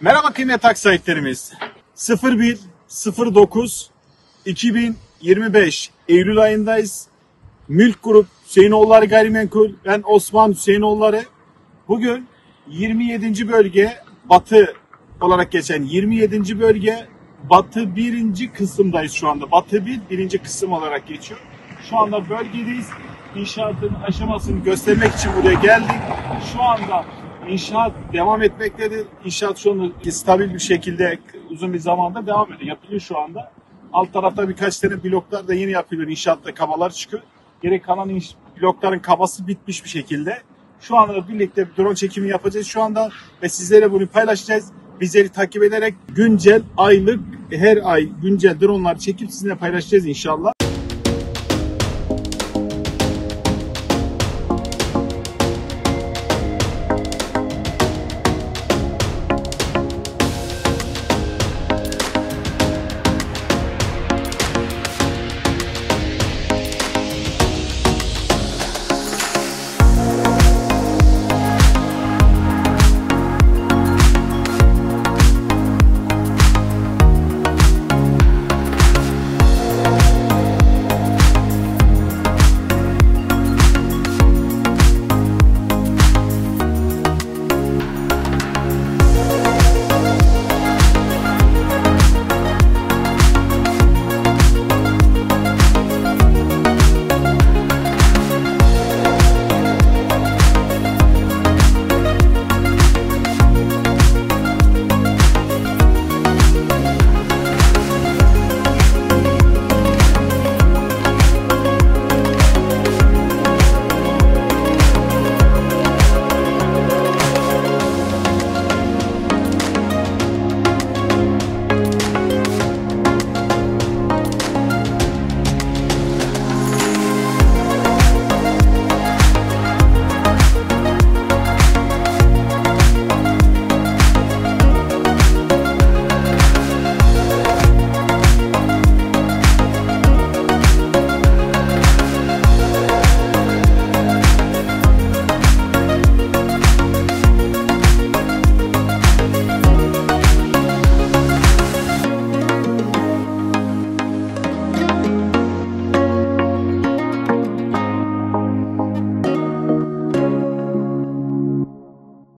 Merhaba kıymetli hak sahiplerimiz. 01.09.2025 Eylül ayındayız. Mülk Grup Hüseyinoğulları Gayrimenkul, ben Osman Hüseyinoğulları. Bugün 27. bölge Batı olarak geçen 27. bölge Batı 1. kısımdayız şu anda. Batı 1. kısım olarak geçiyor. Şu anda bölgedeyiz. İnşaatın aşamasını göstermek için buraya geldik. Şu anda İnşaat devam etmektedir. İnşaat şu anda stabil bir şekilde uzun bir zamanda devam ediyor. Yapılıyor şu anda. Alt tarafta birkaç tane bloklar da yeni yapılıyor. İnşaatta kabalar çıkıyor. Geri kalan blokların kabası bitmiş bir şekilde. Şu anda birlikte drone çekimi yapacağız şu anda ve sizlere bunu paylaşacağız. Bizleri takip ederek güncel aylık her ay güncel dronelar çekip sizinle paylaşacağız inşallah.